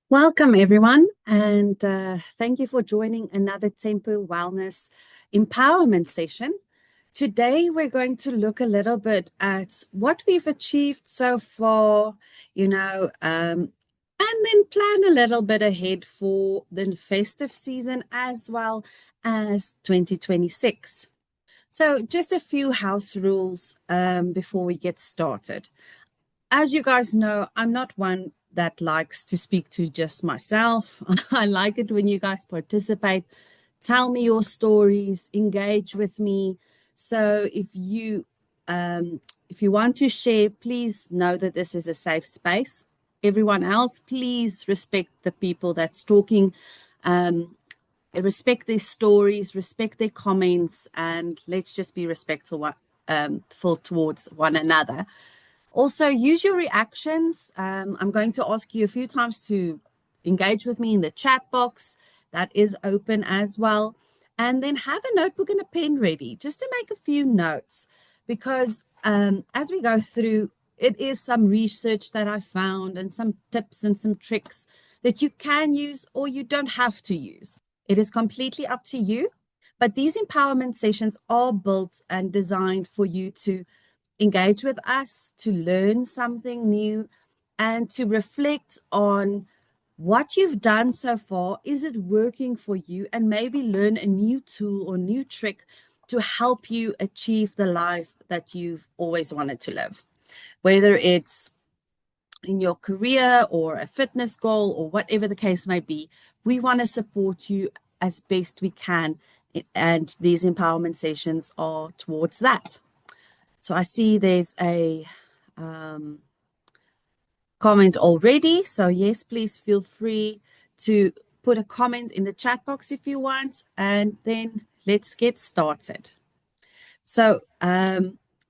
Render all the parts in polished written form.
Welcome, everyone, and thank you for joining another Tempo Wellness Empowerment session. Today, we're going to look a little bit at what we've achieved so far, and then plan a little bit ahead for the festive season as well as 2026. So, just a few house rules before we get started. As you guys know, I'm not one that likes to speak to just myself. I like it when you guys participate, tell me your stories, engage with me. So if you want to share, please know that this is a safe space. Everyone else, please respect the people that's talking. Respect their stories, respect their comments, and let's just be respectful towards one another. Also, use your reactions. I'm going to ask you a few times to engage with me in the chat box. That is open as well. And then have a notebook and a pen ready just to make a few notes because as we go through, it is some research that I found and some tips and some tricks that you can use or you don't have to use. It is completely up to you. But these empowerment sessions are built and designed for you to engage with us, to learn something new, and to reflect on what you've done so far. Is it working for you? And maybe learn a new tool or new trick to help you achieve the life that you've always wanted to live, whether it's in your career or a fitness goal or whatever the case may be. We want to support you as best we can. And these empowerment sessions are towards that. So I see there's a comment already. So yes, please feel free to put a comment in the chat box if you want, and then let's get started. So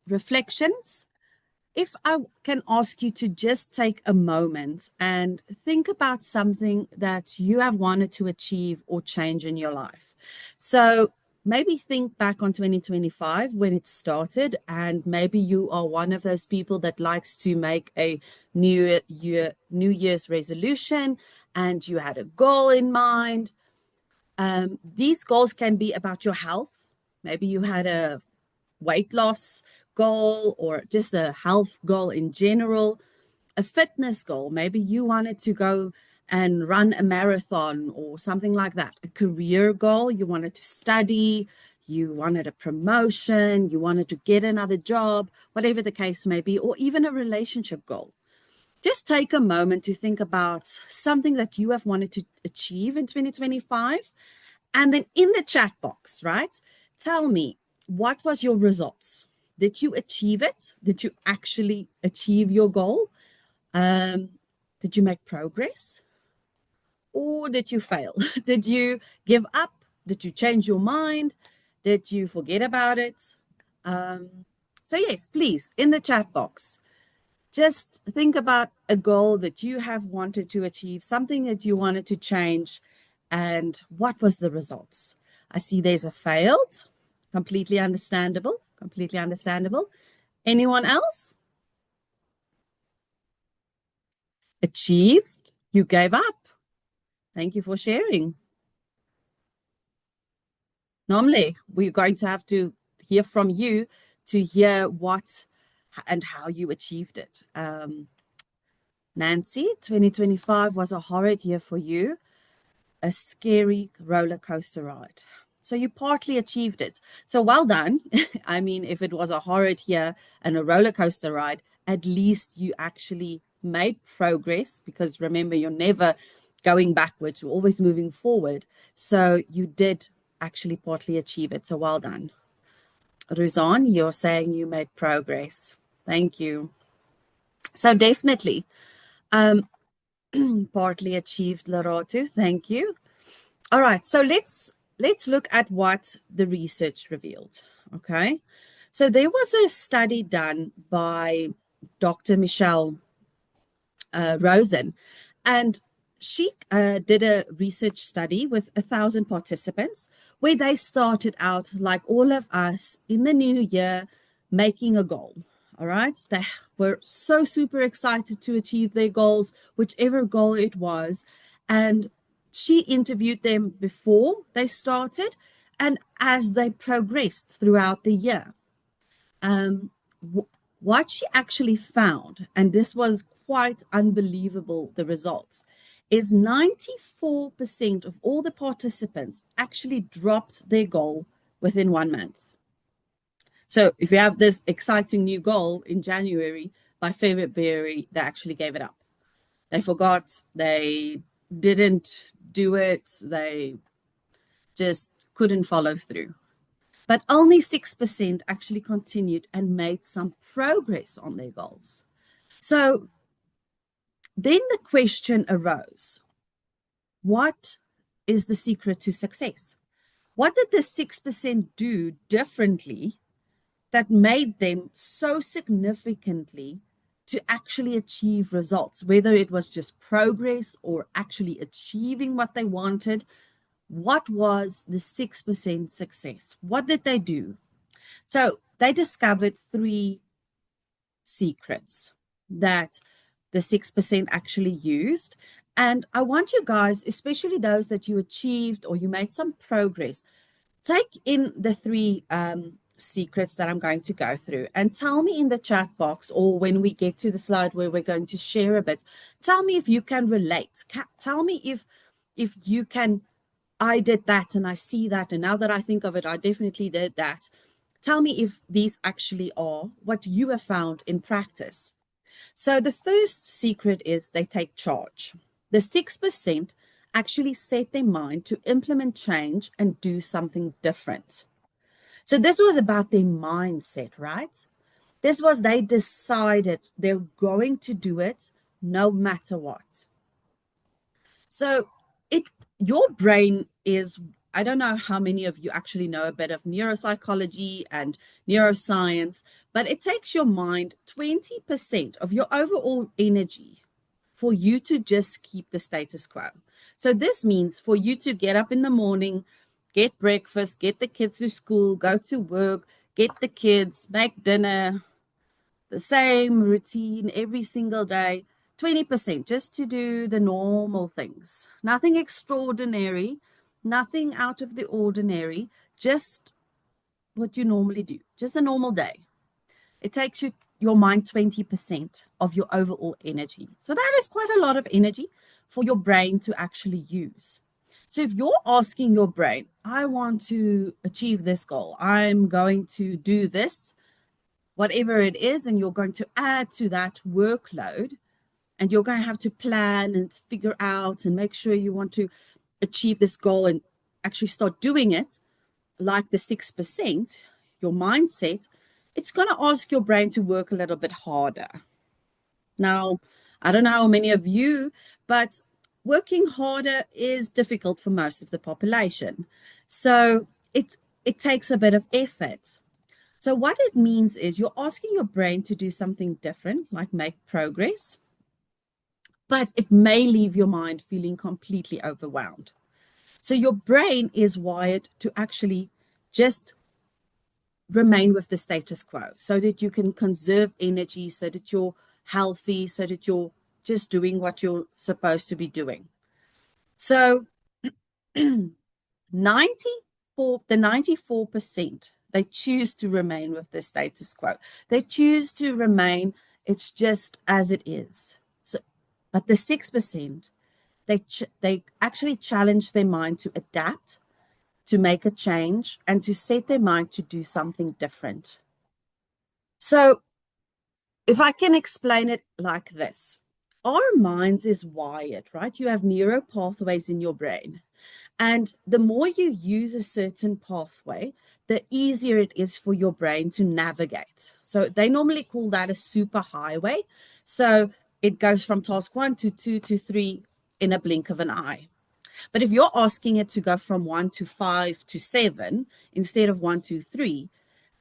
reflections. If I can ask you to just take a moment and think about something that you have wanted to achieve or change in your life. So maybe think back on 2025 when it started, and maybe you are one of those people that likes to make a New Year's resolution, and you had a goal in mind. These goals can be about your health. Maybe you had a weight loss goal or just a health goal in general, a fitness goal. Maybe you wanted to go and run a marathon or something like that, a career goal. You wanted to study, you wanted a promotion, you wanted to get another job, whatever the case may be, or even a relationship goal. Just take a moment to think about something that you have wanted to achieve in 2025. And then in the chat box, right? Tell me, what was your results? Did you achieve it? Did you actually achieve your goal? Did you make progress? Or did you fail? Did you give up? Did you change your mind? Did you forget about it? So yes, please, in the chat box, just think about a goal that you have wanted to achieve, something that you wanted to change, and what was the results. I see there's a failed, completely understandable, completely understandable. Anyone else? Achieved, you gave up. Thank you for sharing. Normally, we're going to have to hear from you to hear what and how you achieved it. Nancy, 2025 was a horrid year for you, a scary roller coaster ride. So you partly achieved it. So well done. I mean, if it was a horrid year and a roller coaster ride, at least you actually made progress, because remember, you're never going backwards, you're always moving forward. So you did actually partly achieve it. So well done. Ruzan, you're saying you made progress. Thank you. So definitely, partly achieved, Loratu. Thank you. All right, so let's look at what the research revealed. Okay, so there was a study done by Dr. Michelle Rosen, and she did a research study with 1,000 participants where they started out like all of us in the new year making a goal. All right, they were so super excited to achieve their goals, whichever goal it was. And she interviewed them before they started and as they progressed throughout the year. Um, what she actually found, and this was quite unbelievable, the results, is 94% of all the participants actually dropped their goal within 1 month. So if you have this exciting new goal in January, by February, they actually gave it up. They forgot, they didn't do it, they just couldn't follow through. But only 6% actually continued and made some progress on their goals. So then the question arose, what is the secret to success? What did the 6% do differently that made them so significantly to actually achieve results, whether it was just progress or actually achieving what they wanted? What was the 6% success? What did they do? So they discovered three secrets that the 6% actually used. And I want you guys, especially those that you achieved or you made some progress, take in the three secrets that I'm going to go through and tell me in the chat box, or when we get to the slide where we're going to share a bit, tell me if you can relate. Tell me if you can, I did that and I see that, and now that I think of it, I definitely did that. Tell me if these actually are what you have found in practice. So the first secret is they take charge. The 6% actually set their mind to implement change and do something different. So this was about their mindset, right? This was they decided they're going to do it no matter what. So it your brain is, I don't know how many of you actually know a bit of neuropsychology and neuroscience, but it takes your mind 20% of your overall energy for you to just keep the status quo. So this means for you to get up in the morning, get breakfast, get the kids to school, go to work, get the kids, make dinner, the same routine every single day, 20% just to do the normal things. Nothing extraordinary, nothing out of the ordinary, just what you normally do, just a normal day. It takes your mind 20% of your overall energy. So that is quite a lot of energy for your brain to actually use. So if you're asking your brain, I want to achieve this goal, I'm going to do this, whatever it is, and you're going to add to that workload, and you're going to have to plan and figure out and make sure you want to achieve this goal and actually start doing it, like the 6%, your mindset, it's going to ask your brain to work a little bit harder. Now, I don't know how many of you, but working harder is difficult for most of the population. So it takes a bit of effort. So what it means is you're asking your brain to do something different, like make progress, but it may leave your mind feeling completely overwhelmed. So your brain is wired to actually just remain with the status quo so that you can conserve energy, so that you're healthy, so that you're just doing what you're supposed to be doing. So 94%, they choose to remain with the status quo. They choose to remain, it's just as it is. So, but the 6%, they actually challenge their mind to adapt, to make a change, and to set their mind to do something different. So if I can explain it like this, our minds is wired, right? You have neural pathways in your brain. And the more you use a certain pathway, the easier it is for your brain to navigate. So they normally call that a super highway. So it goes from task 1 to 2 to 3 in a blink of an eye. But if you're asking it to go from 1 to 5 to 7 instead of 1 to 3,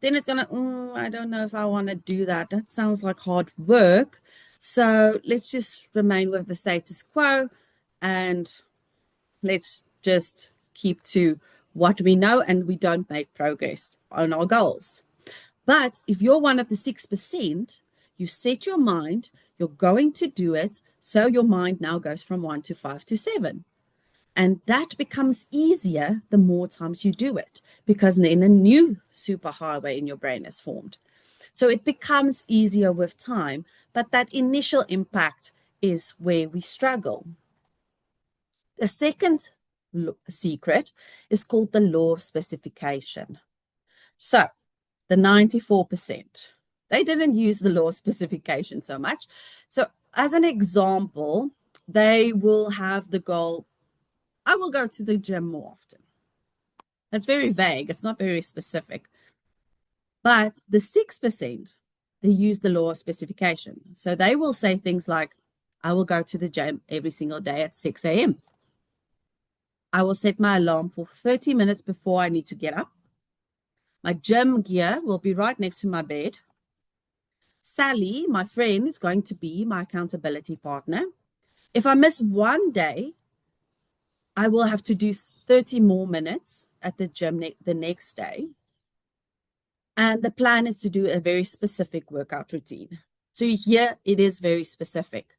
then it's going to, I don't know if I want to do that. That sounds like hard work. So let's just remain with the status quo and let's just keep to what we know, and we don't make progress on our goals. But if you're one of the 6%, you set your mind, you're going to do it. So your mind now goes from 1 to 5 to 7. And that becomes easier the more times you do it, because then a new superhighway in your brain is formed. So it becomes easier with time, but that initial impact is where we struggle. The second secret is called the law of specification. So the 94%, they didn't use the law of specification so much. So as an example, they will have the goal, I will go to the gym more often. That's very vague. It's not very specific. But the 6%, they use the law of specification. So they will say things like, I will go to the gym every single day at 6 a.m. I will set my alarm for 30 minutes before I need to get up. My gym gear will be right next to my bed. Sally, my friend, is going to be my accountability partner. If I miss one day, I will have to do 30 more minutes at the gym the next day. And the plan is to do a very specific workout routine. So here it is very specific.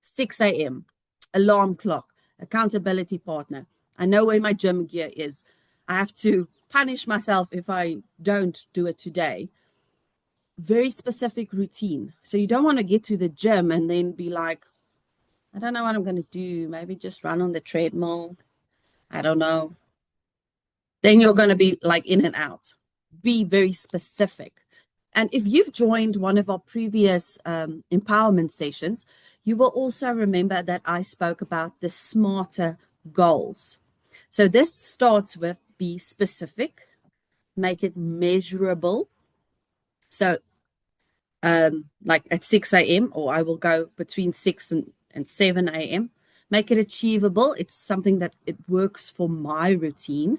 6 a.m., alarm clock, accountability partner. I know where my gym gear is. I have to punish myself if I don't do it today. Very specific routine. So you don't want to get to the gym and then be like, I don't know what I'm going to do. Maybe just run on the treadmill. I don't know. Then you're going to be like in and out. Be very specific. And if you've joined one of our previous empowerment sessions, you will also remember that I spoke about the smarter goals. So this starts with be specific, make it measurable. So like at 6 a.m., or I will go between 6 and 7 a.m. Make it achievable. It's something that it works for my routine.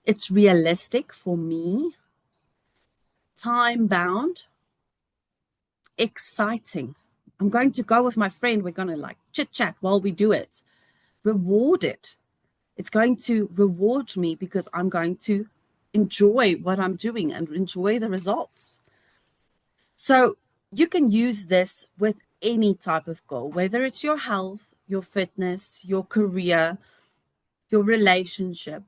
It's realistic for me, time bound, exciting. I'm going to go with my friend. We're going to like chit chat while we do it. Reward it. It's going to reward me because I'm going to enjoy what I'm doing and enjoy the results. So you can use this with any type of goal, whether it's your health, your fitness, your career, your relationship.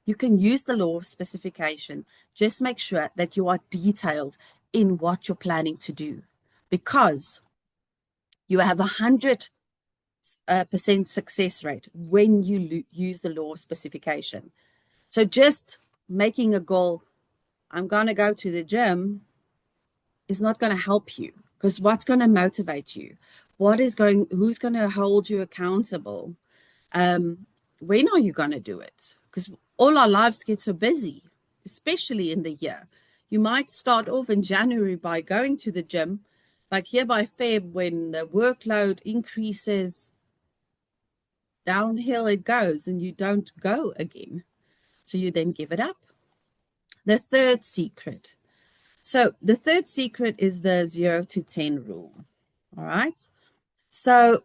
You can use the law of specification. Just make sure that you are detailed in what you're planning to do, because you have 100% success rate when you use the law of specification. So just making a goal, I'm going to go to the gym, is not going to help you, because what's going to motivate you? Who's going to hold you accountable? When are you going to do it? Because all our lives get so busy, especially in the year. You might start off in January by going to the gym, but here by Feb, when the workload increases, downhill it goes and you don't go again. So you then give it up. The third secret. So the third secret is the 0 to 10 rule. All right. So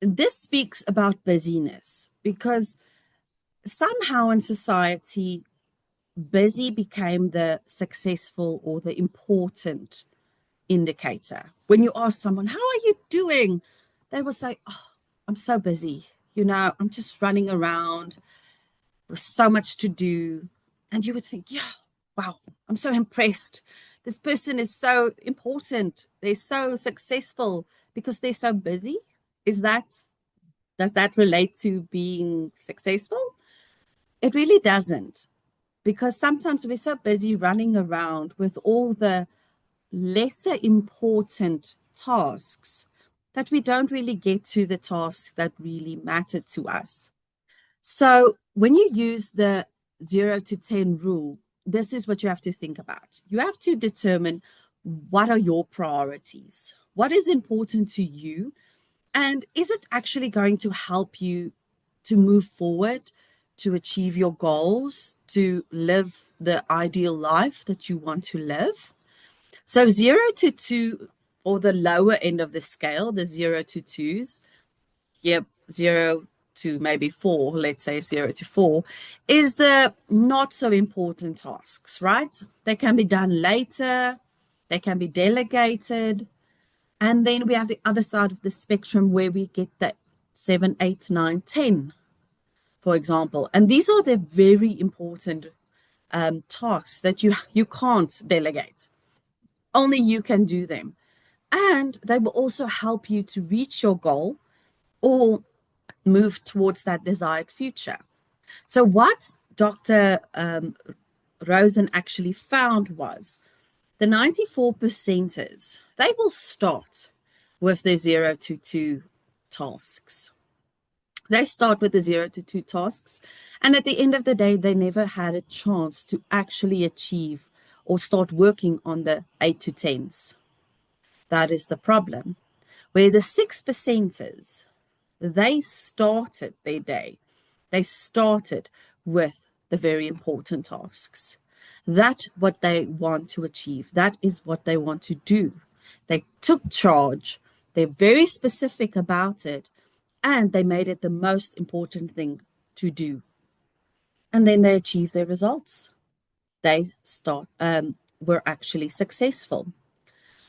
this speaks about busyness, because somehow in society, busy became the successful or the important indicator. When you ask someone, how are you doing? They will say, oh, I'm so busy. I'm just running around with so much to do. And you would think, yeah, wow, I'm so impressed. This person is so important. They're so successful because they're so busy. Does that relate to being successful? It really doesn't, because sometimes we're so busy running around with all the lesser important tasks that we don't really get to the tasks that really matter to us. So when you use the 0 to 10 rule, this is what you have to think about. You have to determine, what are your priorities? What is important to you? And is it actually going to help you to move forward, to achieve your goals, to live the ideal life that you want to live? So 0 to 2, or the lower end of the scale, the 0 to 2s, yep, 0 to maybe 4, let's say 0 to 4, is the not so important tasks, right? They can be done later, they can be delegated, And then we have the other side of the spectrum where we get the 7, 8, 9, 10, for example. And these are the very important tasks that you can't delegate. Only you can do them. And they will also help you to reach your goal or move towards that desired future. So, what Dr. Rosen actually found was the 94 percenters, they will start with their 0 to 2 tasks. They start with the 0 to 2 tasks. And at the end of the day, they never had a chance to actually achieve or start working on the 8 to 10s. That is the problem. Where the 6 percenters, they started their day. They started with the very important tasks. That's what they want to achieve. That is what they want to do. They took charge. They're very specific about it, and they made it the most important thing to do. And then they achieved their results. They were actually successful.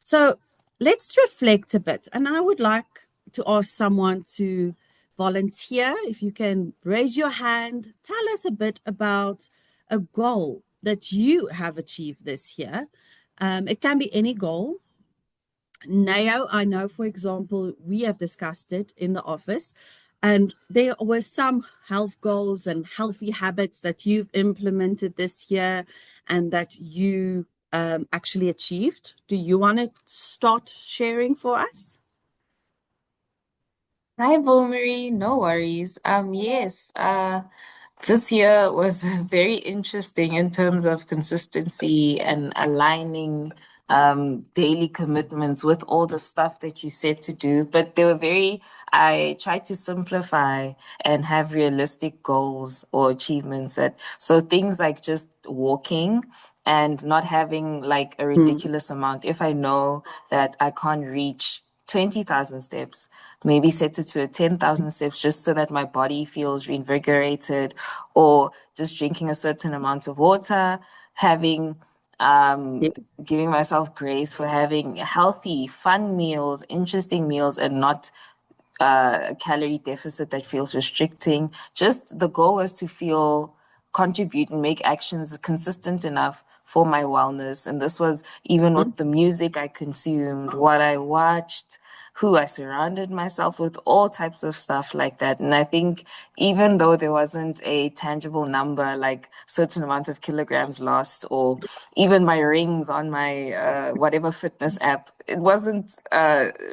So let's reflect a bit. And I would like to ask someone to volunteer. If you can raise your hand, tell us a bit about a goal that you have achieved this year. It can be any goal. Nao, I know, for example, we have discussed it in the office, and there were some health goals and healthy habits that you've implemented this year and that you actually achieved. Do you want to start sharing for us? Hi, Vulmary. No worries. Yes, this year was very interesting in terms of consistency and aligning daily commitments with all the stuff that you set to do. But they were I tried to simplify and have realistic goals or achievements so things like just walking and not having like a Mm, ridiculous amount. If I know that I can't reach 20,000 steps, maybe set it to a 10,000 steps just so that my body feels reinvigorated, or just drinking a certain amount of water, having yes. giving myself grace for having healthy, fun meals, interesting meals, and not a calorie deficit that feels restricting. Just the goal was to feel, contribute, and make actions consistent enough for my wellness. And this was even with the music I consumed, what I watched, who I surrounded myself with, all types of stuff like that. And I think even though there wasn't a tangible number, like certain amount of kilograms lost, or even my rings on my whatever fitness app, it wasn't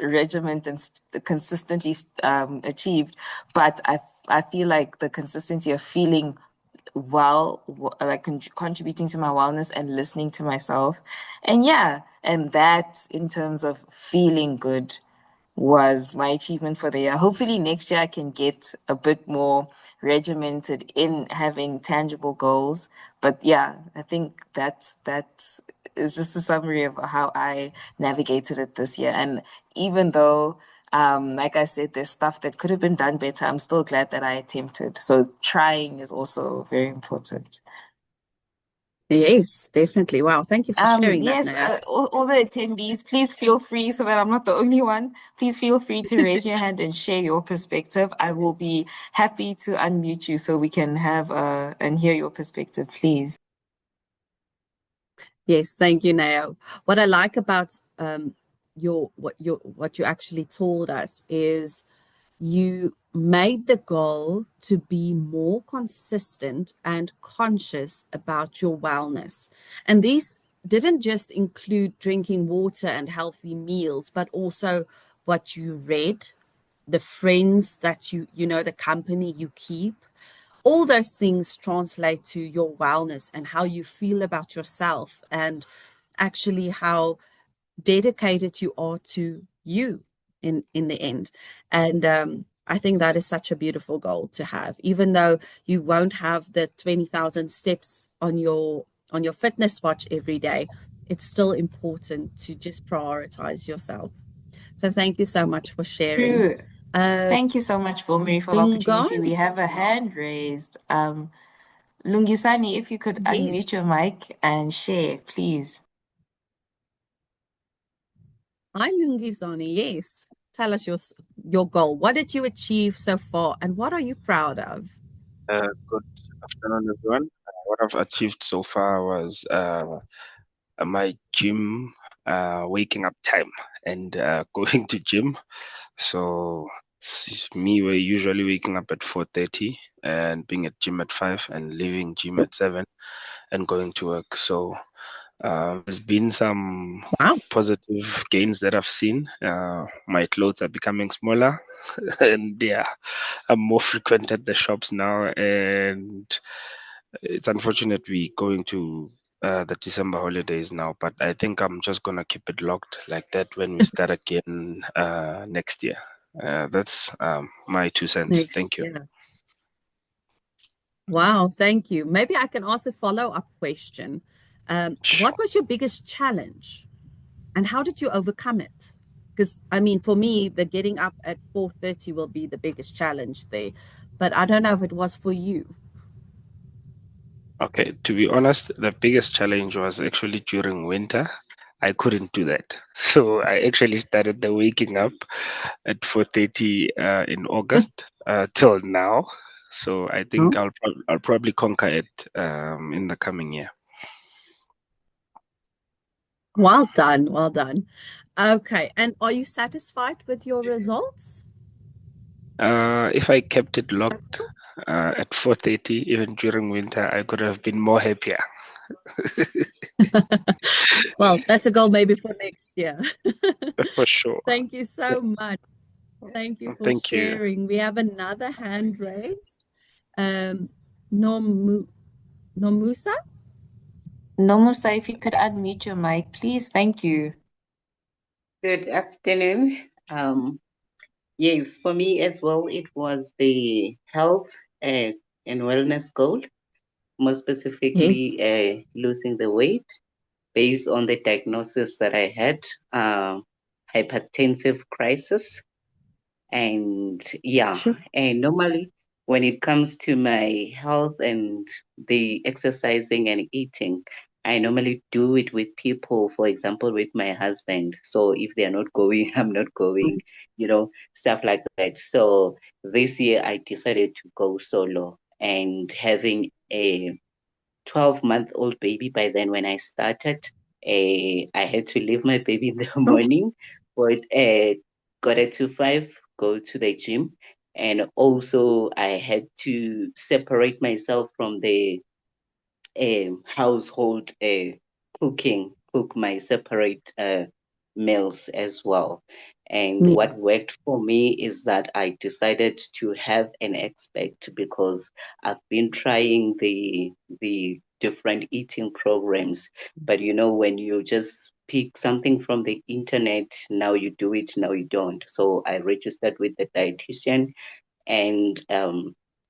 regiment and consistently achieved. But I feel like the consistency of feeling like contributing to my wellness and listening to myself, and yeah, and that in terms of feeling good was my achievement for the year. Hopefully next year I can get a bit more regimented in having tangible goals. But yeah, I think that is just a summary of how I navigated it this year. And even though like I said, there's stuff that could have been done better, I'm still glad that I attempted. So trying is also very important. Yes, definitely. Wow. Thank you for sharing that, Yes, Naya. all the attendees, please feel free so that I'm not the only one. Please feel free to raise your hand and share your perspective. I will be happy to unmute you so we can have and hear your perspective, please. Yes, thank you, Naya. What I like about what you actually told us is you made the goal to be more consistent and conscious about your wellness. And these didn't just include drinking water and healthy meals, but also what you read, the friends that you know, the company you keep. All those things translate to your wellness and how you feel about yourself, and actually how dedicated you are to you in the end. And I think that is such a beautiful goal to have, even though you won't have the 20,000 steps on your fitness watch every day. It's still important to just prioritize yourself. So thank you so much for sharing. True. uh Thank you so much, Vulmary, for the opportunity. Lungan. We have a hand raised. Lungisani, if you could Yes. unmute your mic and share, please. Hi, Lungizani. Yes. Tell us your goal. What did you achieve so far, and what are you proud of? Good afternoon, everyone. What I've achieved so far was my gym waking up time and going to gym. So me, we're usually waking up at 4:30 and being at gym at 5 and leaving gym at 7 and going to work. So there's been some Wow. positive gains that I've seen. My clothes are becoming smaller, and yeah, I'm more frequent at the shops now. And it's unfortunate we going to the December holidays now, but I think I'm just gonna keep it locked like that when we start again next year. That's my 2 cents. Next Thank you. year. Wow, thank you. Maybe I can ask a follow-up question. What Sure. was your biggest challenge and how did you overcome it? Because I mean, for me, the getting up at 4:30 will be the biggest challenge there. But I don't know if it was for you. Okay, to be honest, the biggest challenge was actually during winter. I couldn't do that. So I actually started the waking up at 4:30 in August till now. So I think Oh, I'll probably conquer it in the coming year. well done, well done. Okay, and are you satisfied with your results? If I kept it locked at 4:30 even during winter, I could have been more happier. Well, that's a goal maybe for next year. For sure. Thank you so much. Thank you for Thank you. sharing. We have another hand raised. Um, Nomu Nomusa? No, Musa, if you could unmute your mic, please. Thank you. Good afternoon. Yes, for me as well, it was the health uh, and wellness goal, more Yes. specifically losing the weight based on the diagnosis that I had, hypertensive crisis. And yeah, Sure. and normally when it comes to my health and the exercising and eating, I normally do it with people, for example, with my husband. So if they're not going, I'm not going, stuff like that. So this year I decided to go solo and having a 12-month-old baby by then when I started. I had to leave my baby in the Oh, morning, but 4:45, go to the gym. And also, I had to separate myself from the household cook my separate meals as well. And yeah. what worked for me is that I decided to have an expert because I've been trying the different eating programs, but when you just pick something from the internet, now you do it, now you don't. So I registered with the dietitian and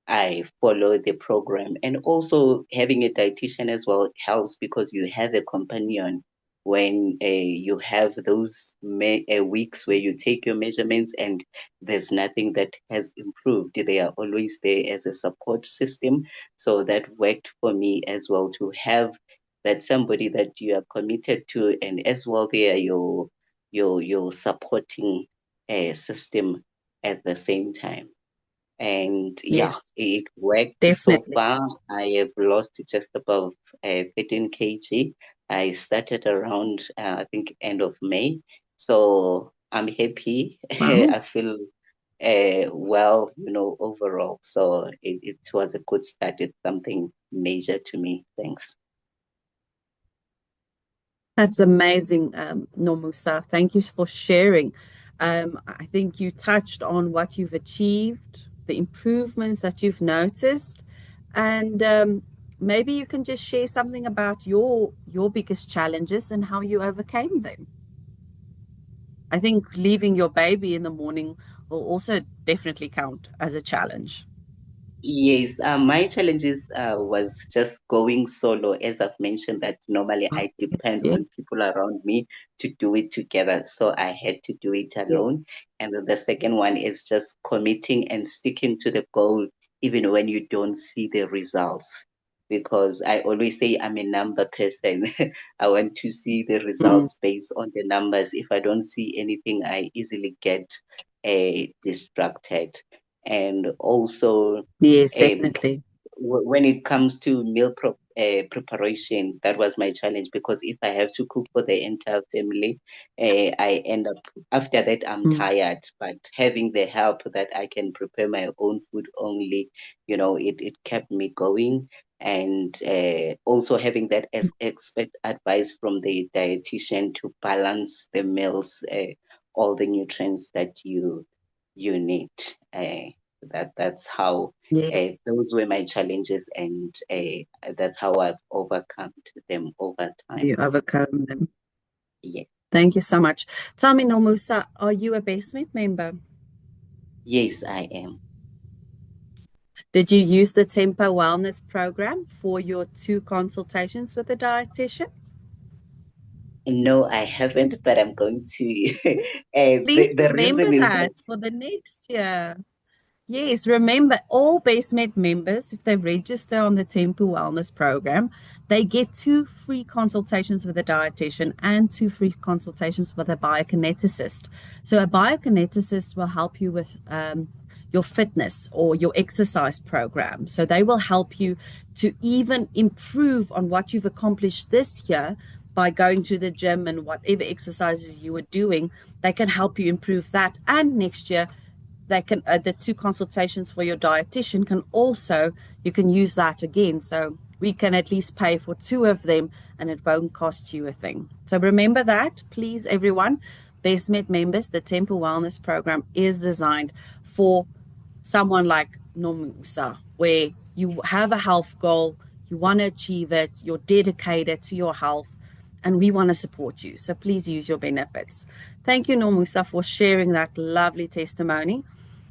I follow the program. And also having a dietitian as well helps because you have a companion when you have those weeks where you take your measurements and there's nothing that has improved. They are always there as a support system. So that worked for me as well to have that somebody that you are committed to, and as well they are your supporting system at the same time. And yeah, Yes, it worked so definitely. far. I have lost just above 13 kg. I started around, I think, end of May. So I'm happy. Wow. I feel well, overall. So it was a good start. It's something major to me. Thanks. That's amazing, Nomusa. Thank you for sharing. I think you touched on what you've achieved, the improvements that you've noticed, and maybe you can just share something about your biggest challenges and how you overcame them. I think leaving your baby in the morning will also definitely count as a challenge. Yes, my challenges was just going solo. As I've mentioned, that normally Oh, I yes, depend yes, on people around me to do it together. So I had to do it yes. alone. And then the second one is just committing and sticking to the goal, even when you don't see the results. because I always say I'm a number person. I want to see the Mm. results based on the numbers. If I don't see anything, I easily get distracted. And also, Yes, um, definitely. when it comes to preparation, that was my challenge because if I have to cook for the entire family, I end up after that I'm Mm. tired. But having the help that I can prepare my own food only, it kept me going. And also having that as expert advice from the dietitian to balance the meals, all the nutrients that you need. That's how Yes, those were my challenges, and that's how I've overcome them over time. you overcome them. Yeah. Thank you so much. Tell me, Nomusa, are you a Bestmed member? Yes, I am. Did you use the Tempo Wellness program for your 2 consultations with a dietitian? No, I haven't, but I'm going to. Please The remember reason is that that for the next year. Yes, remember all Bestmed members, if they register on the Temple Wellness Program, they get 2 free consultations with a dietitian and 2 free consultations with a biokineticist. So a biokineticist will help you with your fitness or your exercise program. So they will help you to even improve on what you've accomplished this year by going to the gym and whatever exercises you were doing. They can help you improve that. And next year, they can the 2 consultations for your dietitian can also you can use that again, so we can at least pay for 2 of them and it won't cost you a thing. So remember that, please, everyone. Bestmed members, the Temple Wellness Program is designed for someone like Nomusa, where you have a health goal, you want to achieve it, you're dedicated to your health, and we want to support you. So please use your benefits. Thank you, Nomusa, for sharing that lovely testimony.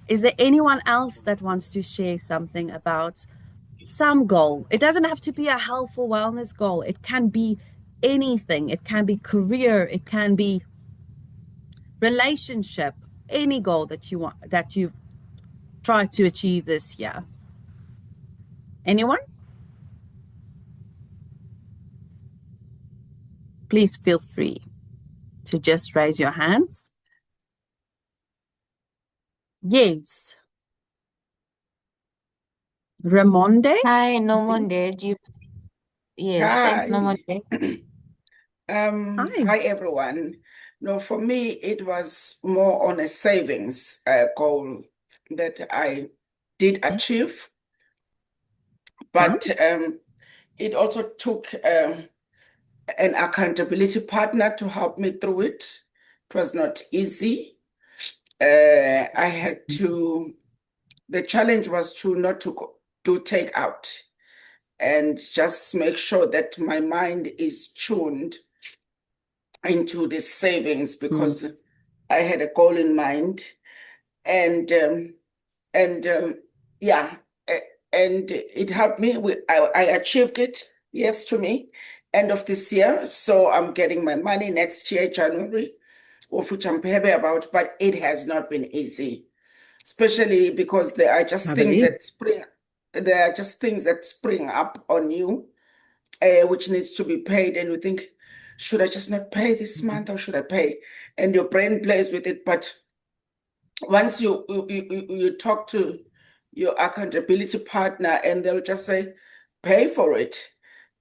Is there anyone else that wants to share something about some goal? It doesn't have to be a health or wellness goal. It can be anything. It can be career. It can be relationship. Any goal that you want that you've tried to achieve this year. Anyone? Please feel free to just raise your hands. Yes. Ramonde, Hi, I think. Nomonde. Yes, thanks, Hi. Nomonde. Hi. Hi everyone. No, for me, it was more on a savings goal that I did Yes. achieve, Huh? but it also took an accountability partner to help me through it. It was not easy. I had to, the challenge was to not to do takeout and just make sure that my mind is tuned into the savings Mm. because I had a goal in mind, and and yeah, and it helped me. I achieved it. Yes, to me, end of this year. So I'm getting my money next year, January, of which I'm happy about. But it has not been easy, especially because there are just I things believe. that spring. There are just things that spring up on you which needs to be paid, and you think, should I just not pay this Mhm. month or should I pay? And your brain plays with it. But once you talk to your accountability partner, and they'll just say, pay for it,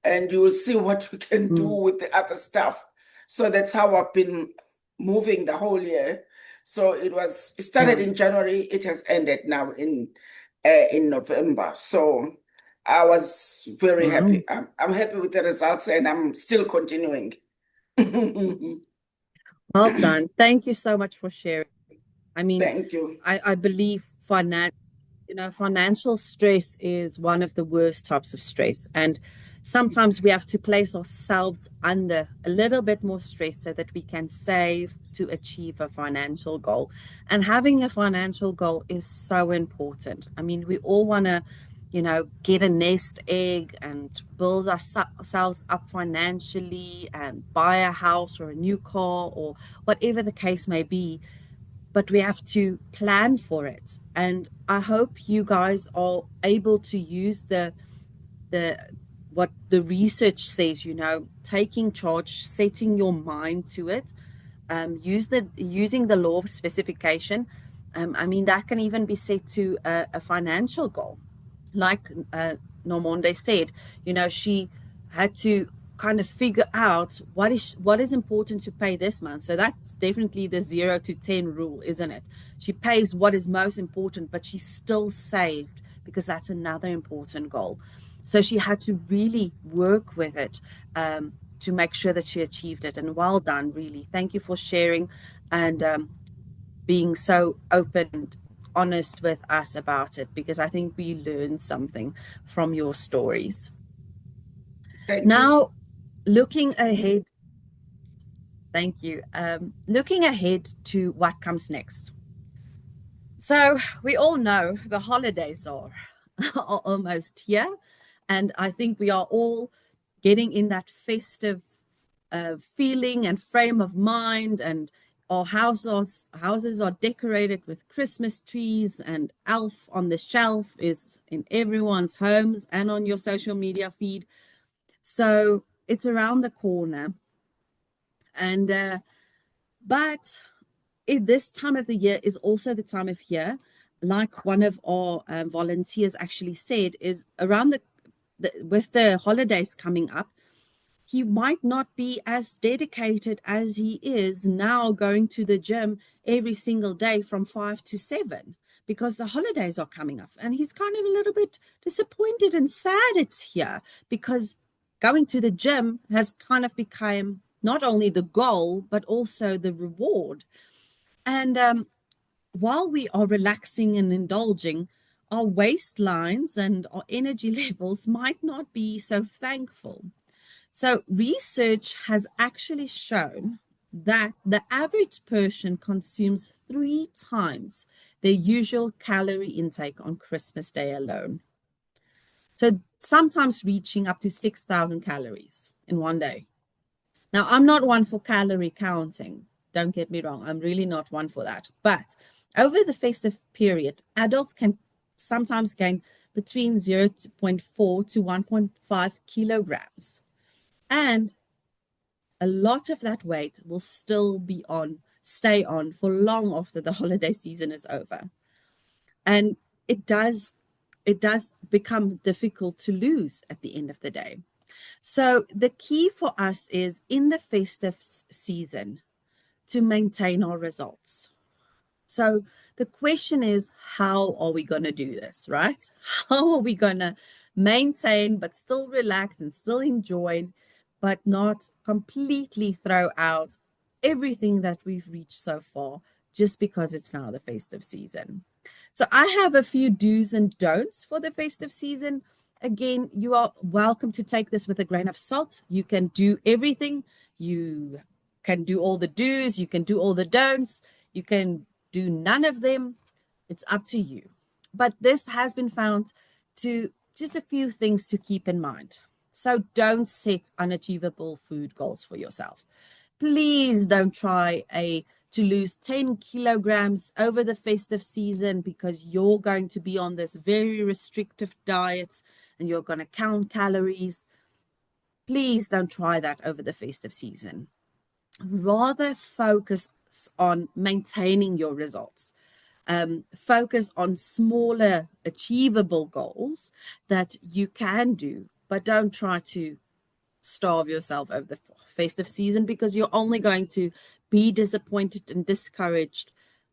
and you will see what we can do Mm. with the other stuff. So that's how I've been moving the whole year. So it started Yeah. in January, it has ended now in November. So I was very Wow. happy. I'm happy with the results, and I'm still continuing. Well done. Thank you so much for sharing. I mean, Thank you. I believe financial stress is one of the worst types of stress. And sometimes we have to place ourselves under a little bit more stress so that we can save to achieve a financial goal. And having a financial goal is so important. I mean, we all want to, get a nest egg and build ourselves up financially and buy a house or a new car or whatever the case may be, but we have to plan for it. And I hope you guys are able to use the what the research says, taking charge, setting your mind to it, using the law of specification. I mean, that can even be set to a financial goal. Like Normonde said, she had to kind of figure out what is important to pay this month. So that's definitely the 0 to 10 rule, isn't it? She pays what is most important, but she still saved because that's another important goal. So she had to really work with it to make sure that she achieved it. And well done, really. Thank you for sharing and being so open, honest with us about it, because I think we learned something from your stories. Thank you. Now, looking ahead, thank you. Looking ahead to what comes next. So we all know the holidays are almost here, and I think we are all getting in that festive feeling and frame of mind, and our houses are decorated with Christmas trees, and Elf on the Shelf is in everyone's homes and on your social media feed. So it's around the corner, and but this time of the year is also the time of year, like one of our volunteers actually said, is around with the holidays coming up, he might not be as dedicated as he is now going to the gym every single day from 5 to 7 because the holidays are coming up. And he's kind of a little bit disappointed and sad it's here because going to the gym has kind of become not only the goal, but also the reward. And while we are relaxing and indulging, our waistlines and our energy levels might not be so thankful. So, research has actually shown that the average person consumes 3 times their usual calorie intake on Christmas Day alone. So, sometimes reaching up to 6,000 calories in one day. Now, I'm not one for calorie counting. Don't get me wrong. I'm really not one for that. But over the festive period, adults can sometimes gain between 0.4 to 1.5 kilograms. And a lot of that weight will still stay on for long after the holiday season is over. And it does become difficult to lose at the end of the day. So the key for us is in the festive season to maintain our results. So the question is, how are we going to do this, right? How are we going to maintain but still relax and still enjoy, but not completely throw out everything that we've reached so far just because it's now the festive season? So I have a few do's and don'ts for the festive season. Again, you are welcome to take this with a grain of salt. You can do everything. You can do all the do's. You can do all the don'ts. You can do none of them. It's up to you. But this has been found to just a few things to keep in mind. So don't set unachievable food goals for yourself. Please don't try to lose 10 kilograms over the festive season because you're going to be on this very restrictive diet and you're going to count calories. Please don't try that over the festive season. Rather focus on maintaining your results. Focus on smaller achievable goals that you can do, but don't try to starve yourself over the festive season because you're only going to be disappointed and discouraged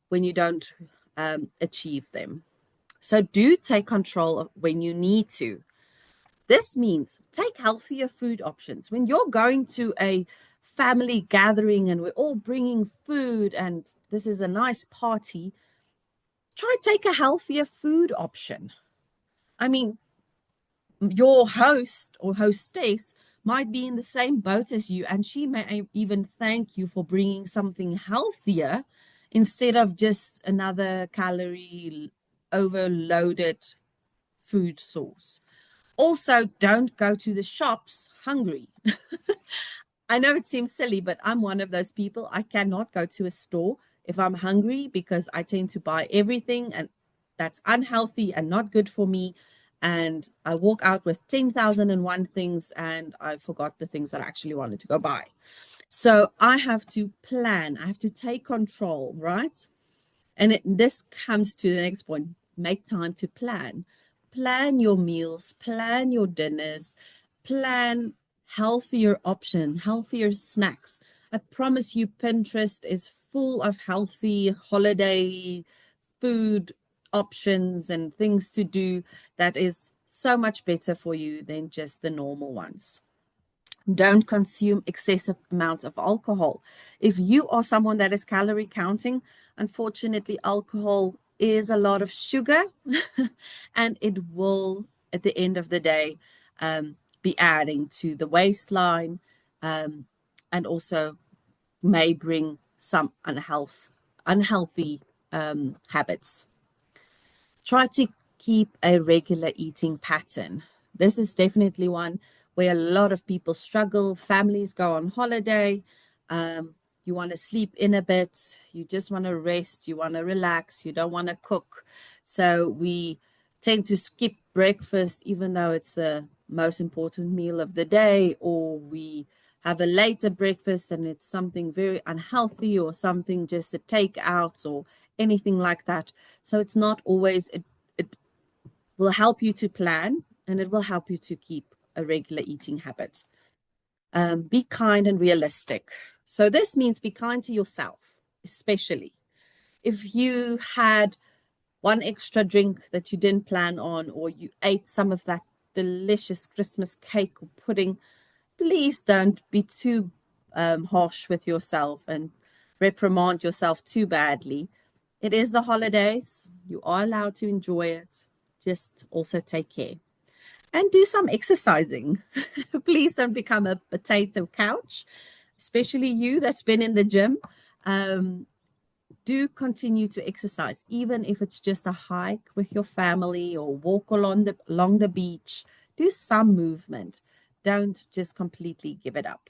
when you don't achieve them. So do take control when you need to. This means take healthier food options. When you're going to a family gathering and we're all bringing food and this is a nice party, try take a healthier food option. I mean, your host or hostess might be in the same boat as you, and she may even thank you for bringing something healthier instead of just another calorie overloaded food source. Also, don't go to the shops hungry. I know it seems silly, but I'm one of those people. I cannot go to a store if I'm hungry because I tend to buy everything and that's unhealthy and not good for me. and I walk out with 10,001 things and I forgot the things that I actually wanted to go buy. So I have to plan, I have to take control, right? And this comes to the next point. Make time to plan. Plan your meals, plan your dinners, plan healthier options, healthier snacks. I promise you, Pinterest is full of healthy holiday food options and things to do that is so much better for you than just the normal ones. Don't consume excessive amounts of alcohol. If you are someone that is calorie counting, unfortunately, alcohol is a lot of sugar and it will, at the end of the day, be adding to the waistline and also may bring some unhealthy habits. Try to keep a regular eating pattern. This is definitely one where a lot of people struggle. Families go on holiday. You want to sleep in a bit. You just want to rest. You want to relax. You don't want to cook. So we tend to skip breakfast, even though it's the most important meal of the day, or we have a later breakfast and it's something very unhealthy or something just a takeout or anything like that. So it's not always, it will help you to plan and it will help you to keep a regular eating habit. Be kind and realistic. So this means be kind to yourself, especially if you had one extra drink that you didn't plan on, or you ate some of that delicious Christmas cake or pudding. Please don't be too harsh with yourself and reprimand yourself too badly. It is the holidays. You are allowed to enjoy it. Just also take care and do some exercising. Please don't become a potato couch, especially you that's been in the gym. Do continue to exercise, even if it's just a hike with your family or walk along the beach. Do some movement. Don't just completely give it up.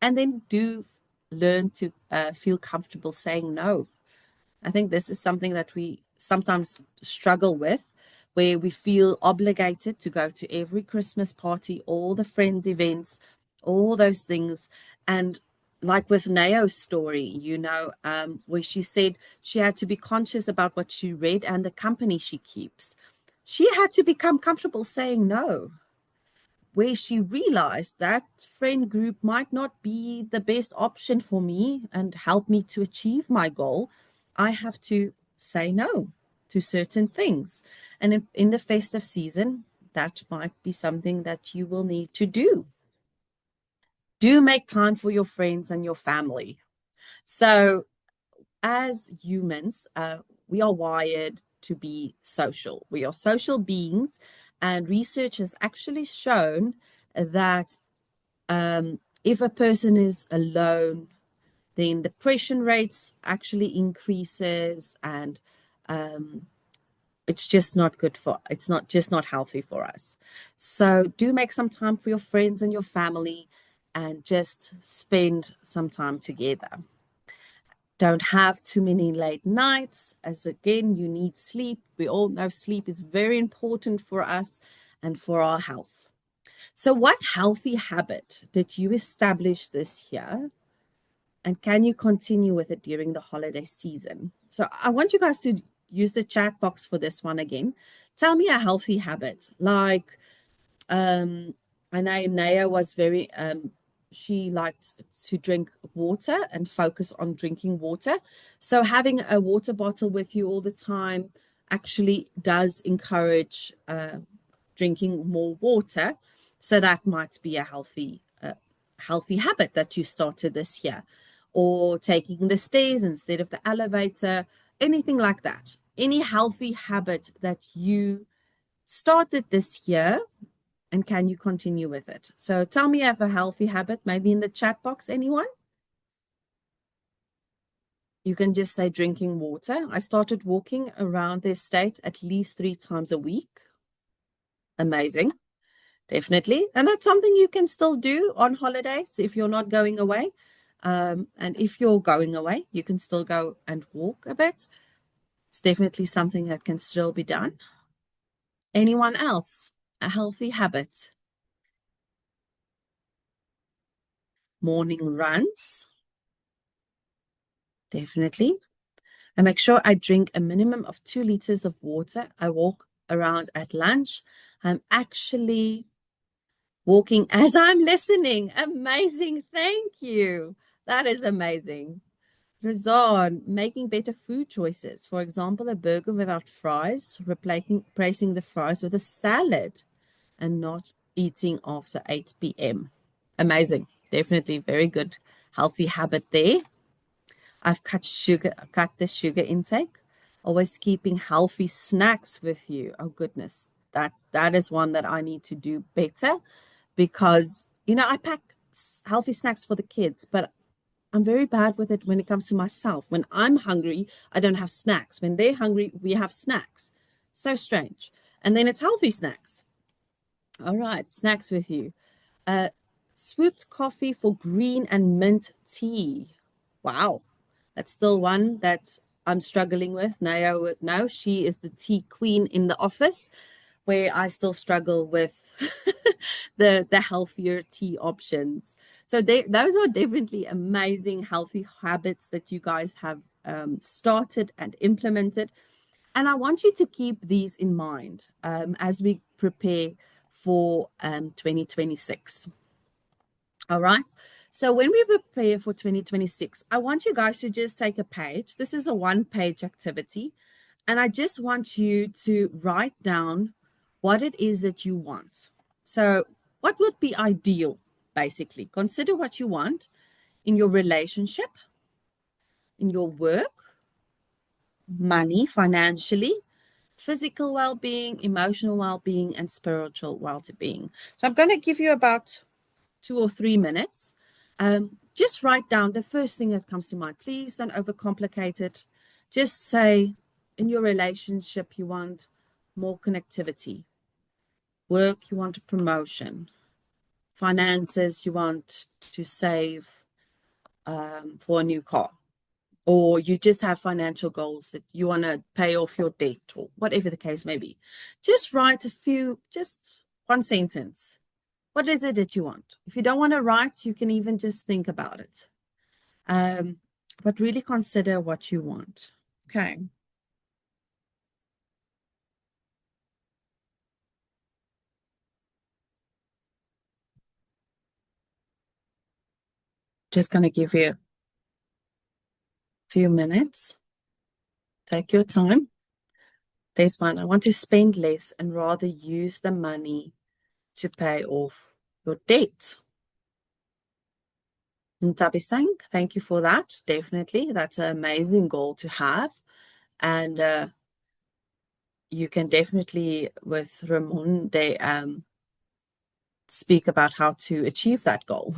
And then do learn to feel comfortable saying no. I think this is something that we sometimes struggle with, where we feel obligated to go to every Christmas party, all the friends' events, all those things. And like with Nao's story, where she said she had to be conscious about what she read and the company she keeps. She had to become comfortable saying no, where she realized that friend group might not be the best option for me and help me to achieve my goal. I have to say no to certain things. And in the festive season, that might be something that you will need to do. Do make time for your friends and your family. So, as humans, we are wired to be social. We are social beings, and research has actually shown that if a person is alone, then depression rates actually increases, and it's not just not healthy for us. So do make some time for your friends and your family and just spend some time together. Don't have too many late nights, as again, you need sleep. We all know sleep is very important for us and for our health. So, what healthy habit did you establish this year? And can you continue with it during the holiday season? So, I want you guys to use the chat box for this one again. Tell me a healthy habit. Like, I know Naya was very, she liked to drink water and focus on drinking water. So, having a water bottle with you all the time actually does encourage drinking more water. So that might be a healthy habit that you started this year, or taking the stairs instead of the elevator, anything like that. Any healthy habit that you started this year, and can you continue with it? So tell me of a healthy habit, maybe in the chat box, anyone? You can just say drinking water. I started walking around the estate at least 3 times a week. Amazing. Definitely. And that's something you can still do on holidays if you're not going away. And if you're going away, you can still go and walk a bit. It's definitely something that can still be done. Anyone else? A healthy habit? Morning runs, definitely. I make sure I drink a minimum of 2 liters of water. I walk around at lunch. I'm actually walking as I'm listening. Amazing. Thank you. That is amazing. Razan, making better food choices. For example, a burger without fries, replacing the fries with a salad and not eating after 8 p.m. Amazing. Definitely very good healthy habit there. I've cut the sugar intake. Always keeping healthy snacks with you. Oh goodness. That is one that I need to do better because I pack healthy snacks for the kids, but I'm very bad with it when it comes to myself. When I'm hungry, I don't have snacks. When they're hungry, we have snacks. So strange. And then it's healthy snacks. All right, snacks with you. Uh, swooped coffee for green and mint tea. Wow, that's still one that I'm struggling with. Naya would know. She is the tea queen in the office, where I still struggle with the healthier tea options. So those are definitely amazing healthy habits that you guys have started and implemented. And I want you to keep these in mind as we prepare for 2026. All right. So when we prepare for 2026, I want you guys to just take a page. This is a one-page activity. And I just want you to write down what it is that you want. So what would be ideal, basically? Consider what you want in your relationship, in your work, money, financially, physical well-being, emotional well-being, and spiritual well-being. So I'm going to give you about 2 or 3 minutes. Just write down the first thing that comes to mind. Please don't overcomplicate it. Just say in your relationship, you want more connectivity. Work, you want a promotion. Finances, you want to save for a new car. Or you just have financial goals that you want to pay off your debt or whatever the case may be. Just write just one sentence. What is it that you want? If you don't want to write, you can even just think about it. But really consider what you want. Okay. Just going to give you a few minutes. Take your time. There's one. I want to spend less and rather use the money to pay off your debt. Ntabisang, thank you for that. Definitely. That's an amazing goal to have. And you can definitely, with Ramon, they speak about how to achieve that goal.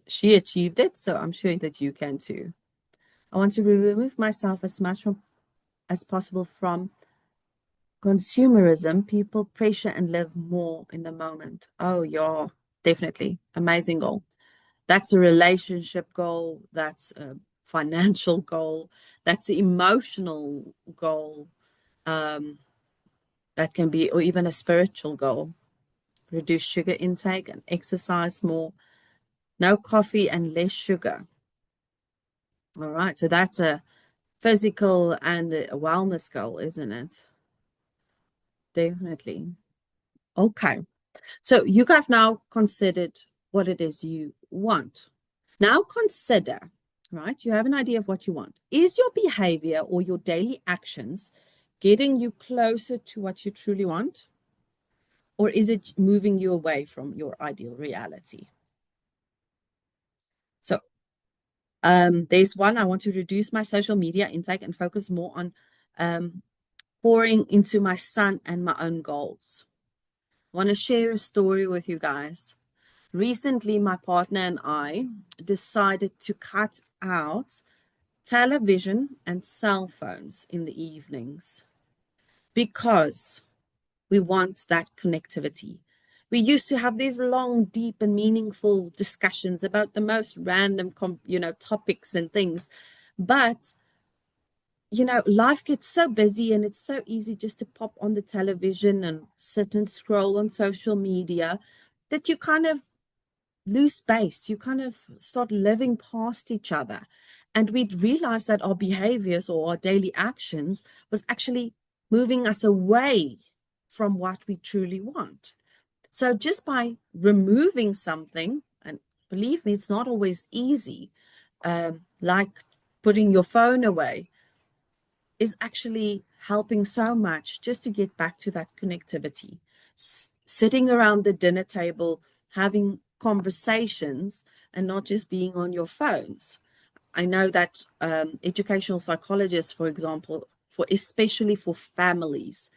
She achieved it, so I'm sure that you can too. I want to remove myself as much as possible from consumerism, people pressure and live more in the moment. Oh, yeah, definitely. Amazing goal. That's a relationship goal. That's a financial goal. That's an emotional goal. That can be, or even a spiritual goal. Reduce sugar intake and exercise more. No coffee and less sugar. All right. So that's a physical and a wellness goal, isn't it? Definitely. Okay. So you have now considered what it is you want. Now consider, right? You have an idea of what you want. Is your behavior or your daily actions getting you closer to what you truly want? Or is it moving you away from your ideal reality? So there's one, I want to reduce my social media intake and focus more on pouring into my son and my own goals. I want to share a story with you guys. Recently, my partner and I decided to cut out television and cell phones in the evenings because we want that connectivity. We used to have these long, deep, and meaningful discussions about the most random, topics and things. But life gets so busy and it's so easy just to pop on the television and sit and scroll on social media that you kind of lose space. You kind of start living past each other. And we'd realize that our behaviors or our daily actions was actually moving us away from what we truly want. So just by removing something, and believe me, it's not always easy, like putting your phone away, is actually helping so much just to get back to that connectivity. Sitting around the dinner table, having conversations, and not just being on your phones. I know that educational psychologists, for example, especially for families,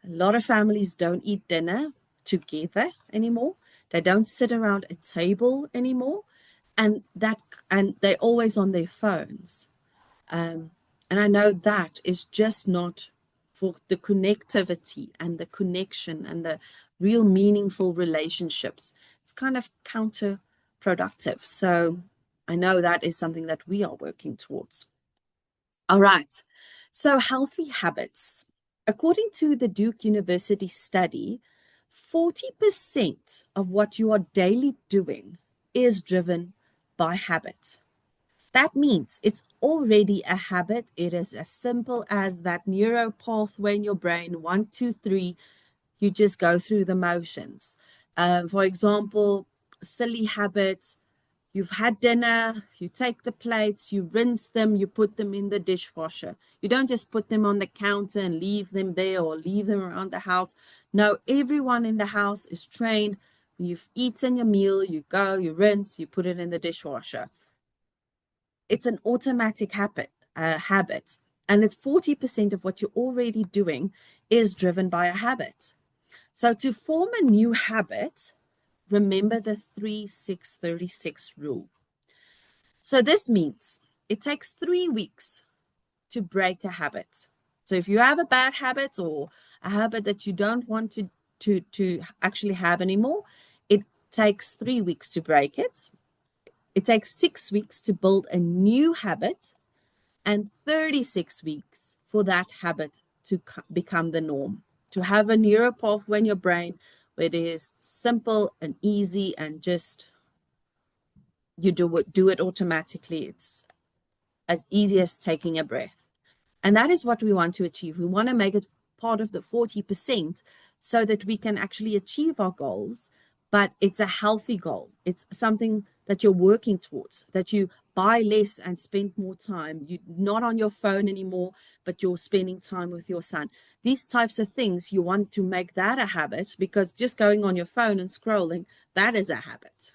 a lot of families don't eat dinner together anymore. They don't sit around a table anymore, and they're always on their phones. And I know that is just not for the connectivity and the connection and the real meaningful relationships. It's kind of counterproductive. So I know that is something that we are working towards. All right. So healthy habits. According to the Duke University study, 40% of what you are daily doing is driven by habit. That means it's already a habit. It is as simple as that neural pathway in your brain, 1, 2, 3. You just go through the motions. For example, silly habits. You've had dinner, you take the plates, you rinse them, you put them in the dishwasher. You don't just put them on the counter and leave them there or leave them around the house. No, everyone in the house is trained. When you've eaten your meal, you go, you rinse, you put it in the dishwasher. It's an automatic habit, and it's 40% of what you're already doing is driven by a habit. So to form a new habit, remember the 3-6-36 rule. So this means it takes 3 weeks to break a habit. So if you have a bad habit or a habit that you don't want to actually have anymore, it takes 3 weeks to break it. It takes 6 weeks to build a new habit, and 36 weeks for that habit to become the norm. To have a neural pathway in your brain where it is simple and easy and just you do it automatically. It's as easy as taking a breath. And that is what we want to achieve. We want to make it part of the 40% so that we can actually achieve our goals, but it's a healthy goal. It's something that you're working towards, that you buy less and spend more time. You're not on your phone anymore, but you're spending time with your son. These types of things, you want to make that a habit, because just going on your phone and scrolling, that is a habit.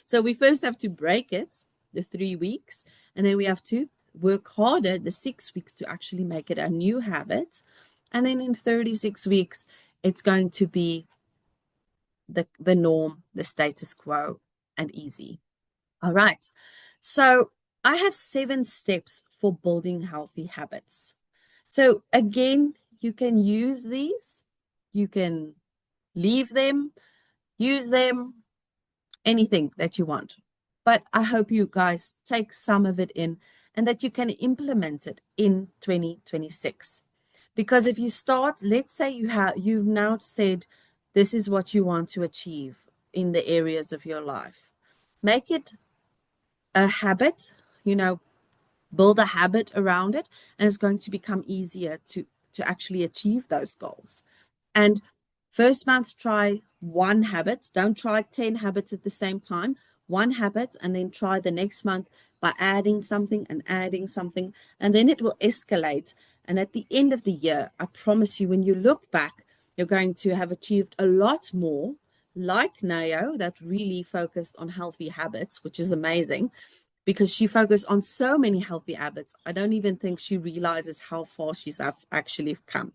So we first have to break it, the 3 weeks, and then we have to work harder the 6 weeks to actually make it a new habit. And then in 36 weeks, it's going to be the norm, the status quo, and easy. All right. So I have 7 steps for building healthy habits. So again, you can use these. You can leave them, use them, anything that you want. But I hope you guys take some of it in and that you can implement it in 2026. Because if you start, let's say you've now said this is what you want to achieve in the areas of your life. Make it a habit, build a habit around it, and it's going to become easier to actually achieve those goals. And first month, try one habit. Don't try 10 habits at the same time. One habit, and then try the next month by adding something and adding something, and then it will escalate. And at the end of the year, I promise you, when you look back, you're going to have achieved a lot more, like Nayo, that really focused on healthy habits, which is amazing because she focused on so many healthy habits. I don't even think she realizes how far she's actually come.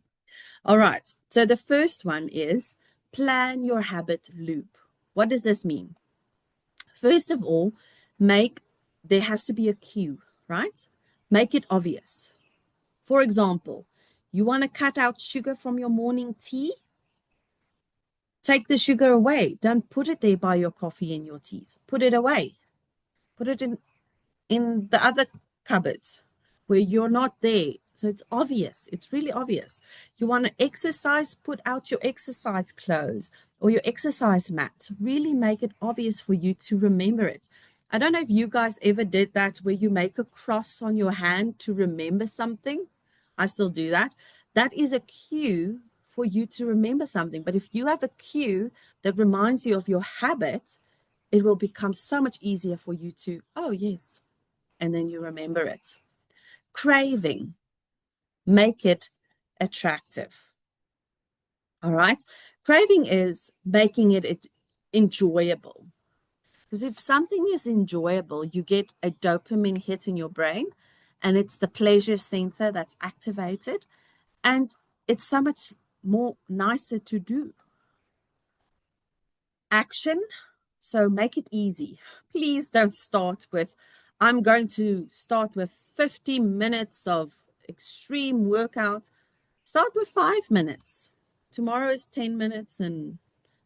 All right. So the first one is plan your habit loop. What does this mean? First of all, there has to be a cue, right? Make it obvious. For example, you want to cut out sugar from your morning tea? Take the sugar away. Don't put it there by your coffee and your teas. Put it away. Put it in the other cupboards where you're not there So it's obvious. It's really obvious. You want to exercise, put out your exercise clothes or your exercise mat. Really make it obvious for you to remember it. I don't know if you guys ever did that where you make a cross on your hand to remember something. I still do that. That is a cue for you to remember something. But if you have a cue that reminds you of your habit, it will become so much easier for you to, oh, yes, and then you remember it. Craving, make it attractive. All right. Craving is making it enjoyable. Because if something is enjoyable, you get a dopamine hit in your brain, and it's the pleasure center that's activated, and it's so much more nicer to do. Action. So make it easy. Please don't start with, I'm going to start with 50 minutes of extreme workout. Start with 5 minutes. Tomorrow is 10 minutes and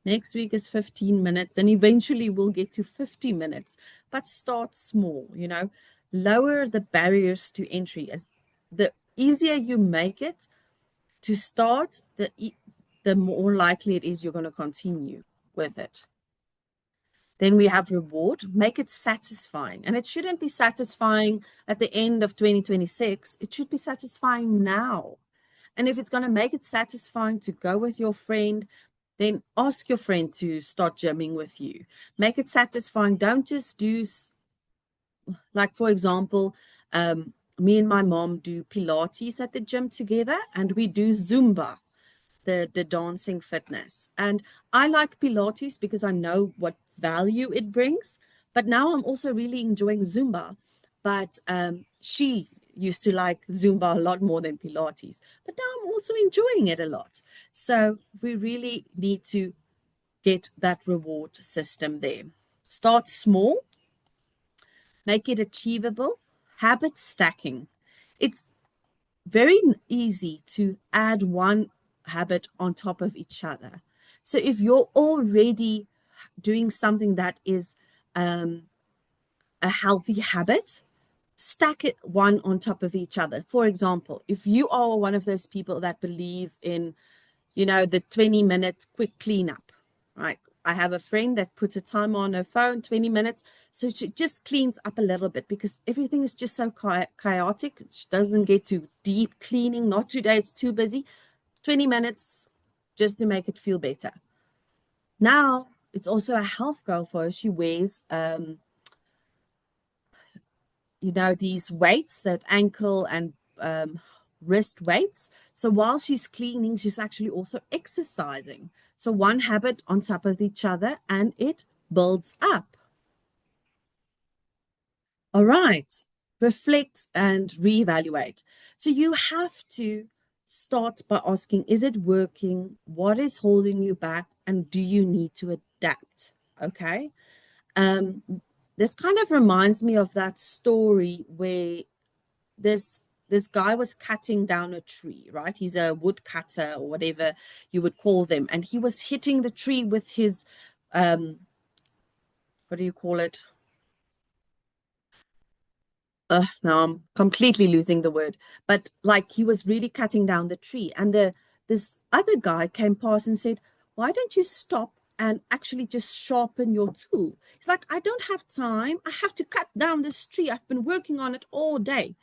next week is 15 minutes. And eventually we'll get to 50 minutes. But start small, lower the barriers to entry. As the easier you make it to start, the more likely it is you're going to continue with it. Then we have reward, make it satisfying. And it shouldn't be satisfying at the end of 2026. It should be satisfying now. And if it's going to make it satisfying to go with your friend, then ask your friend to start gymming with you. Make it satisfying. Don't just do, like, for example, me and my mom do Pilates at the gym together, and we do Zumba, the dancing fitness. And I like Pilates because I know what value it brings. But now I'm also really enjoying Zumba. But she used to like Zumba a lot more than Pilates. But now I'm also enjoying it a lot. So we really need to get that reward system there. Start small, make it achievable. Habit stacking. It's very easy to add one habit on top of each other. So if you're already doing something that is a healthy habit, stack it one on top of each other. For example, if you are one of those people that believe in, the 20-minute quick cleanup, right? I have a friend that puts a timer on her phone, 20 minutes. So she just cleans up a little bit because everything is just so chaotic. She doesn't get to deep cleaning. Not today, it's too busy. 20 minutes just to make it feel better. Now, it's also a health goal for her. She wears, these weights, that ankle and wrist weights. So while she's cleaning, she's actually also exercising. So one habit on top of each other, and it builds up. All right. Reflect and reevaluate. So you have to start by asking, is it working? What is holding you back? And do you need to adapt? Okay. This kind of reminds me of that story where this guy was cutting down a tree, right? He's a woodcutter or whatever you would call them. And he was hitting the tree with his, what do you call it? Now I'm completely losing the word. But like he was really cutting down the tree. And this other guy came past and said, why don't you stop and actually just sharpen your tool? He's like, I don't have time. I have to cut down this tree. I've been working on it all day.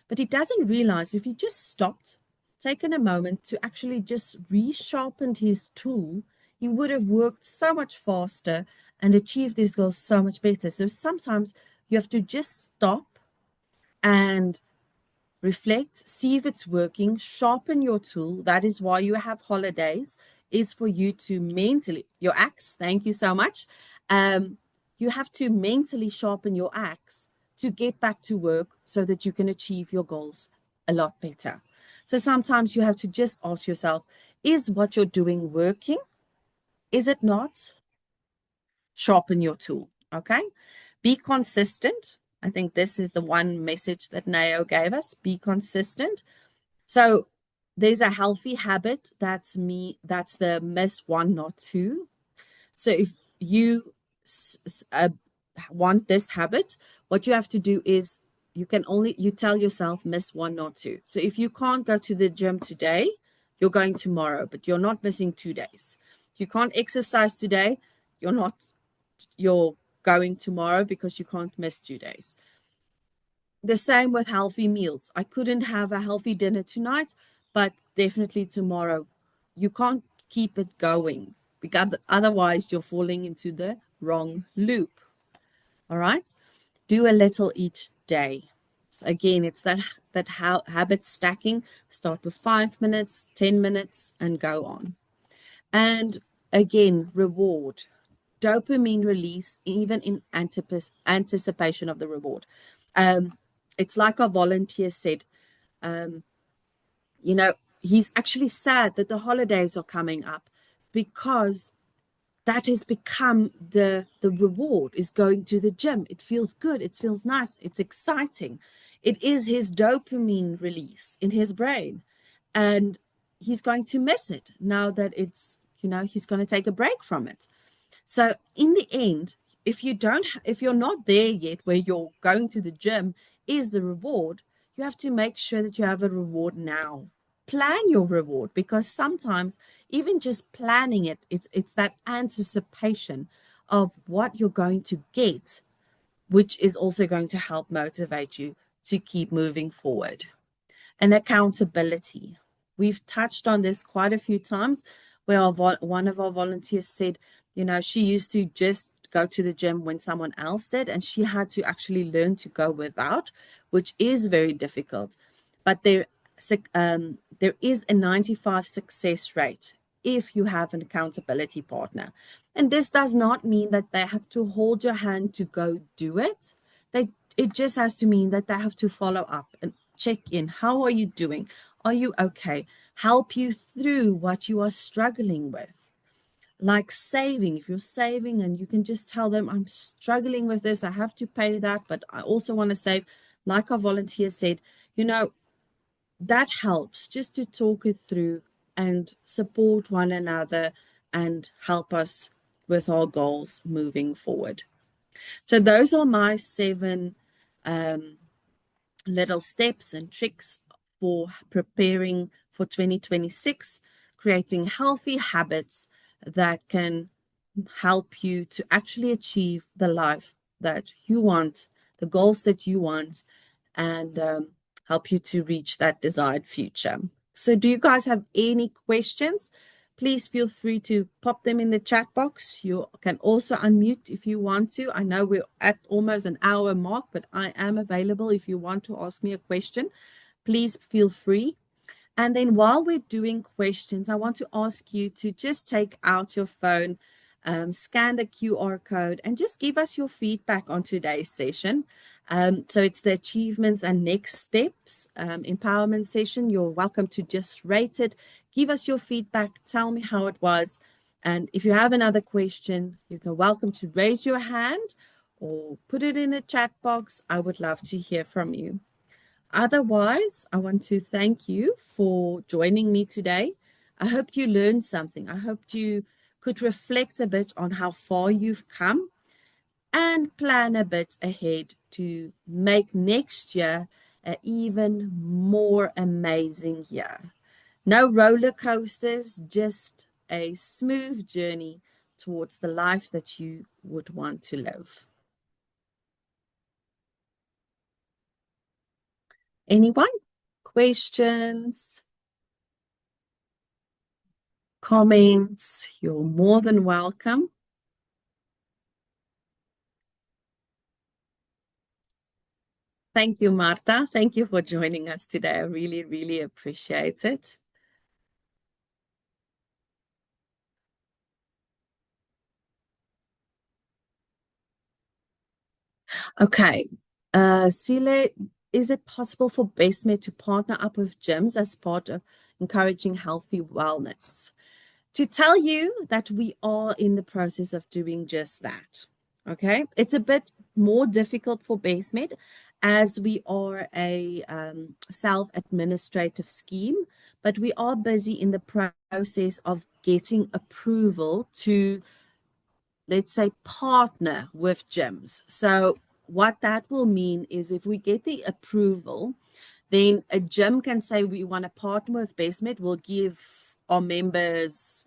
But he doesn't realize if he just stopped, taken a moment to actually just resharpened his tool, he would have worked so much faster and achieved his goals so much better. So sometimes you have to just stop and reflect, see if it's working, sharpen your tool. That is why you have holidays, is for you to mentally, your axe, thank you so much. You have to mentally sharpen your axe to get back to work so that you can achieve your goals a lot better. So sometimes you have to just ask yourself, is what you're doing working? Is it not? Sharpen your tool, okay? Be consistent. I think this is the one message that Nao gave us. Be consistent. So there's a healthy habit. That's the miss one, not two. So if you want this habit, what you have to do is you tell yourself miss one or two. So if you can't go to the gym today, you're going tomorrow, but you're not missing 2 days. If you can't exercise today, you're going tomorrow because you can't miss 2 days. The same with healthy meals. I couldn't have a healthy dinner tonight, but definitely tomorrow. You can't keep it going because otherwise you're falling into the wrong loop. All right? Do a little each day. So again, it's that habit stacking. Start with 5 minutes, 10 minutes, and go on. And again, reward. Dopamine release, even in anticipation of the reward. It's like our volunteer said, you know, he's actually sad that the holidays are coming up because that has become the reward is going to the gym. It feels good. It feels nice. It's exciting. It is his dopamine release in his brain. And he's going to miss it now that he's going to take a break from it. So in the end, if you're not there yet where you're going to the gym is the reward, you have to make sure that you have a reward now. Plan your reward because sometimes even just planning it's that anticipation of what you're going to get, which is also going to help motivate you to keep moving forward. And accountability. We've touched on this quite a few times where one of our volunteers said, she used to just go to the gym when someone else did, and she had to actually learn to go without, which is very difficult. But there is a 95 success rate if you have an accountability partner. And this does not mean that they have to hold your hand to go do it. It just has to mean that they have to follow up and check in. How are you doing? Are you okay? Help you through what you are struggling with. Like saving, if you're saving and you can just tell them, I'm struggling with this, I have to pay that, but I also want to save. Like our volunteer said, that helps just to talk it through and support one another and help us with our goals moving forward. So those are my 7 little steps and tricks for preparing for 2026, creating healthy habits that can help you to actually achieve the life that you want, the goals that you want, and help you to reach that desired future. So do you guys have any questions? Please feel free to pop them in the chat box. You can also unmute if you want to. I know we're at almost an hour mark, but I am available if you want to ask me a question. Please feel free. And then while we're doing questions, I want to ask you to just take out your phone, scan the QR code, and just give us your feedback on today's session. So it's the achievements and next steps empowerment session. You're welcome to just rate it. Give us your feedback. Tell me how it was. And if you have another question, you're welcome to raise your hand or put it in the chat box. I would love to hear from you. Otherwise, I want to thank you for joining me today. I hope you learned something. I hope you could reflect a bit on how far you've come and plan a bit ahead to make next year an even more amazing year. No roller coasters, just a smooth journey towards the life that you would want to live. Anyone? Questions? Comments? You're more than welcome. Thank you, Marta. Thank you for joining us today. I really, really appreciate it. Okay. Sile, is it possible for Bestmed to partner up with gyms as part of encouraging healthy wellness? To tell you that we are in the process of doing just that. Okay. It's a bit more difficult for Bestmed as we are a self-administrative scheme, but we are busy in the process of getting approval to, let's say, partner with gyms. So what that will mean is if we get the approval, then a gym can say we want to partner with Bestmed. We'll give our members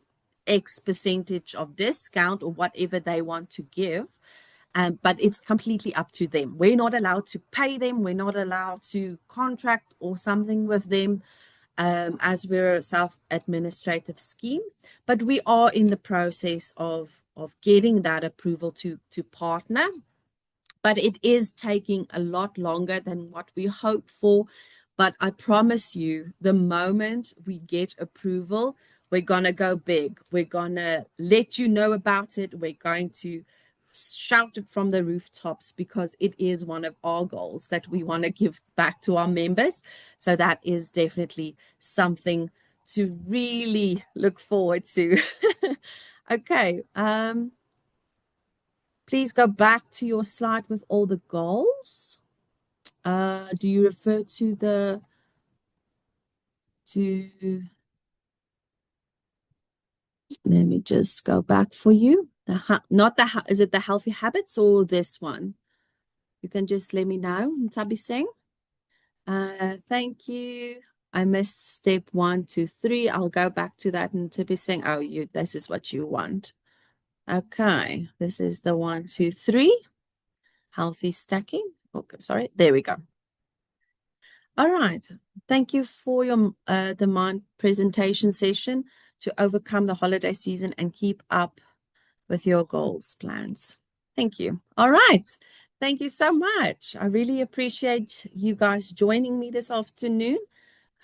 X percentage of discount or whatever they want to give. But it's completely up to them. We're not allowed to pay them. We're not allowed to contract or something with them, as we're a self-administrative scheme. But we are in the process of getting that approval to partner. But it is taking a lot longer than what we hoped for. But I promise you, the moment we get approval, we're going to go big. We're going to let you know about it. We're going to shout it from the rooftops because it is one of our goals that we want to give back to our members. So that is definitely something to really look forward to. Okay. Please go back to your slide with all the goals. Do you refer to let me just go back for you. Is it the healthy habits or this one? You can just let me know, Tabi Singh. Thank you. I missed step 1, 2, 3. I'll go back to that and Tabi Singh. Oh, this is what you want. Okay, this is the 1, 2, 3. Healthy stacking. Okay, sorry. There we go. All right. Thank you for your the presentation session to overcome the holiday season and keep up with your goals plans. Thank you. All right. Thank you so much. I really appreciate you guys joining me this afternoon.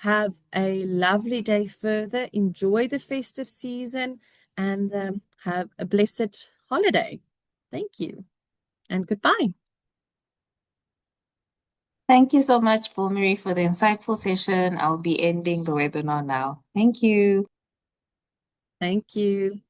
Have a lovely day further. Enjoy the festive season and have a blessed holiday. Thank you and goodbye. Thank you so much, Marie, for the insightful session. I'll be ending the webinar now. Thank you. Thank you.